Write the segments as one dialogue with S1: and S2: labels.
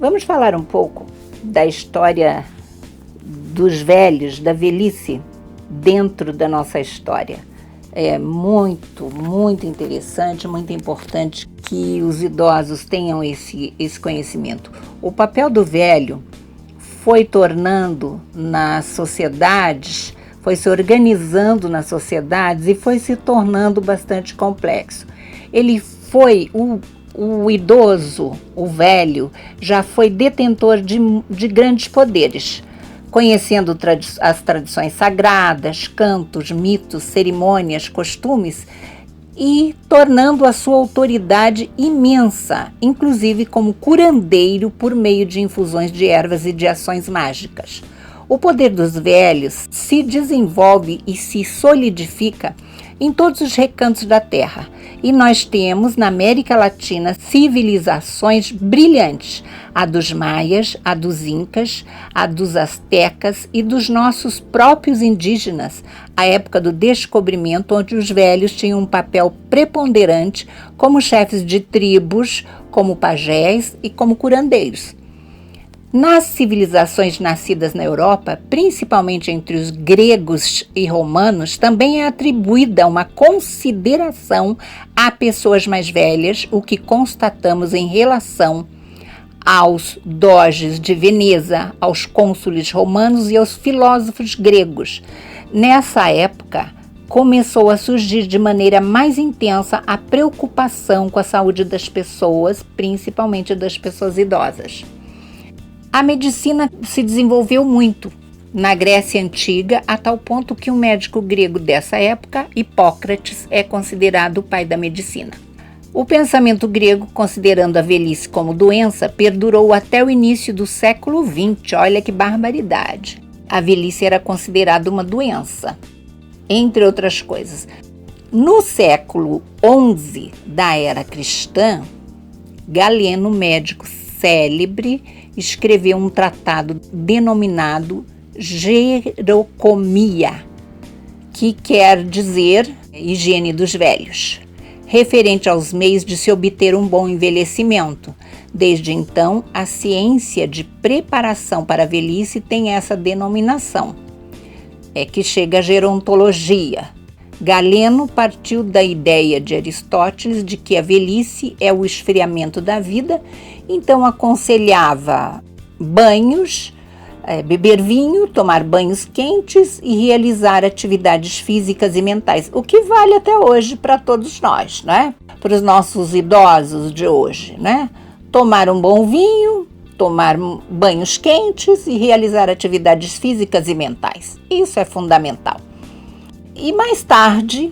S1: Vamos falar um pouco da história dos velhos, da velhice, dentro da nossa história. É muito interessante, muito importante que os idosos tenham esse conhecimento. O papel do velho foi tornando nas sociedades, foi se organizando nas sociedades e foi se tornando bastante complexo. Ele foi o idoso, o velho, já foi detentor de grandes poderes, conhecendo as tradições sagradas, cantos, mitos, cerimônias, costumes e tornando a sua autoridade imensa, inclusive como curandeiro por meio de infusões de ervas e de ações mágicas. O poder dos velhos se desenvolve e se solidifica em todos os recantos da Terra. E nós temos na América Latina civilizações brilhantes, a dos maias, a dos incas, a dos astecas e dos nossos próprios indígenas, a época do descobrimento, onde os velhos tinham um papel preponderante como chefes de tribos, como pajés e como curandeiros. Nas civilizações nascidas na Europa, principalmente entre os gregos e romanos, também é atribuída uma consideração a pessoas mais velhas, o que constatamos em relação aos doges de Veneza, aos cônsules romanos e aos filósofos gregos. Nessa época, começou a surgir de maneira mais intensa a preocupação com a saúde das pessoas, principalmente das pessoas idosas. A medicina se desenvolveu muito na Grécia Antiga, a tal ponto que um médico grego dessa época, Hipócrates, é considerado o pai da medicina. O pensamento grego, considerando a velhice como doença, perdurou até o início do século XX. Olha que barbaridade! A velhice era considerada uma doença, entre outras coisas. No século XI da era cristã, Galeno, médico célebre, escreveu um tratado denominado Gerocomia, que quer dizer higiene dos velhos, referente aos meios de se obter um bom envelhecimento. Desde então, a ciência de preparação para a velhice tem essa denominação, que chega a gerontologia. Galeno partiu da ideia de Aristóteles de que a velhice é o esfriamento da vida, então aconselhava banhos, beber vinho, tomar banhos quentes e realizar atividades físicas e mentais, o que vale até hoje para todos nós, né? Para os nossos idosos de hoje, né? Tomar um bom vinho, tomar banhos quentes e realizar atividades físicas e mentais. Isso é fundamental. E mais tarde,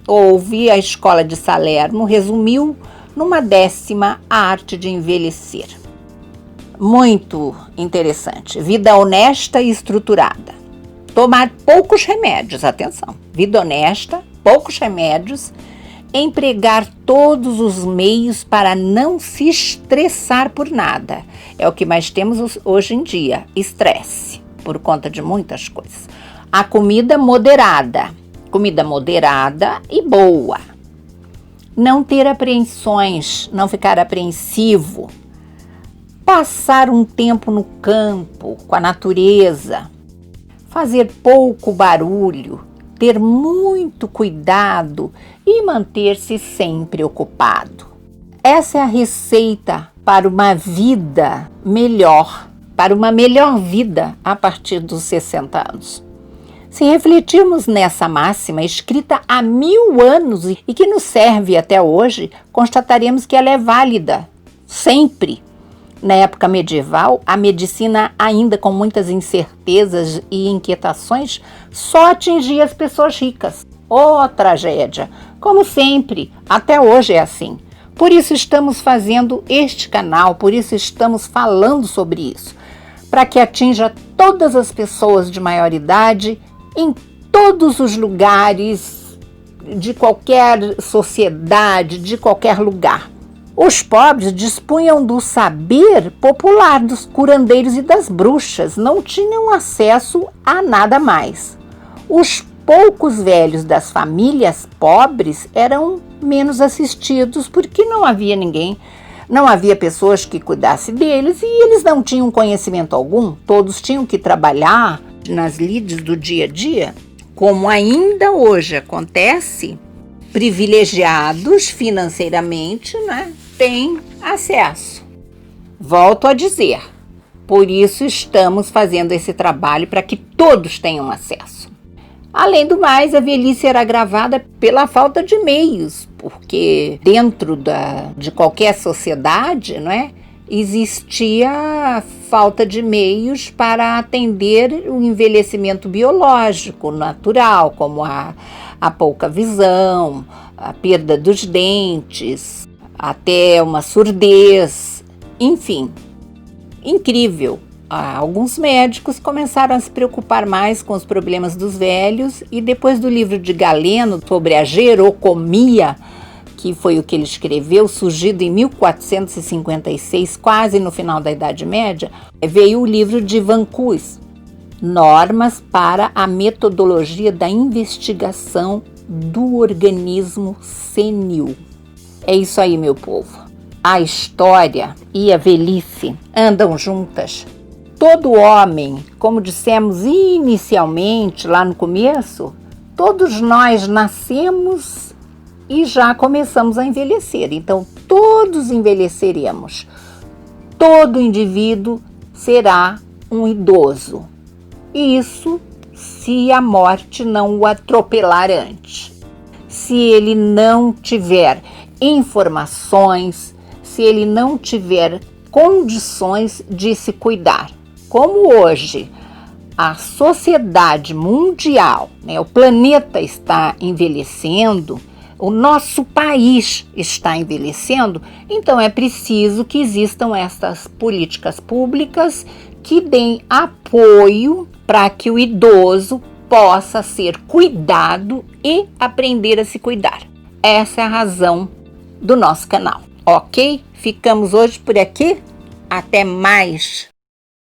S1: houve a Escola de Salerno, resumiu numa 10ª a arte de envelhecer. Muito interessante. Vida honesta e estruturada. Tomar poucos remédios, atenção. Vida honesta, poucos remédios. Empregar todos os meios para não se estressar por nada. É o que mais temos hoje em dia, estresse, por conta de muitas coisas. A comida moderada e boa. Não ter apreensões, não ficar apreensivo. Passar um tempo no campo, com a natureza. Fazer pouco barulho, ter muito cuidado e manter-se sempre ocupado. Essa é a receita para uma vida melhor, para uma melhor vida a partir dos 60 anos. Se refletirmos nessa máxima escrita há 1000 anos e que nos serve até hoje, constataremos que ela é válida sempre. Na época medieval, a medicina, ainda com muitas incertezas e inquietações, só atingia as pessoas ricas. Oh, tragédia! Como sempre, até hoje é assim. Por isso estamos fazendo este canal, por isso estamos falando sobre isso, para que atinja todas as pessoas de maior idade, em todos os lugares, de qualquer sociedade, de qualquer lugar. Os pobres dispunham do saber popular dos curandeiros e das bruxas, não tinham acesso a nada mais. Os poucos velhos das famílias pobres eram menos assistidos porque não havia ninguém Não havia pessoas que cuidassem deles e eles não tinham conhecimento algum. Todos tinham que trabalhar nas lides do dia a dia, como ainda hoje acontece. Privilegiados financeiramente, né, têm acesso. Volto a dizer, por isso estamos fazendo esse trabalho para que todos tenham acesso. Além do mais, a velhice era agravada pela falta de meios, porque dentro de qualquer sociedade, não é, existia falta de meios para atender o envelhecimento biológico natural, como a pouca visão, a perda dos dentes, até uma surdez, enfim, incrível. Alguns médicos começaram a se preocupar mais com os problemas dos velhos e depois do livro de Galeno sobre a gerocomia, que foi o que ele escreveu, surgido em 1456, quase no final da Idade Média, veio o livro de Van Kues, Normas para a Metodologia da Investigação do Organismo Senil. É isso aí, meu povo. A história e a velhice andam juntas. Todo homem, como dissemos inicialmente lá no começo, todos nós nascemos e já começamos a envelhecer. Então, todos envelheceremos. Todo indivíduo será um idoso. Isso se a morte não o atropelar antes. Se ele não tiver informações, se ele não tiver condições de se cuidar. Como hoje a sociedade mundial, né, o planeta está envelhecendo, o nosso país está envelhecendo, então é preciso que existam essas políticas públicas que deem apoio para que o idoso possa ser cuidado e aprender a se cuidar. Essa é a razão do nosso canal, ok? Ficamos hoje por aqui. Até mais!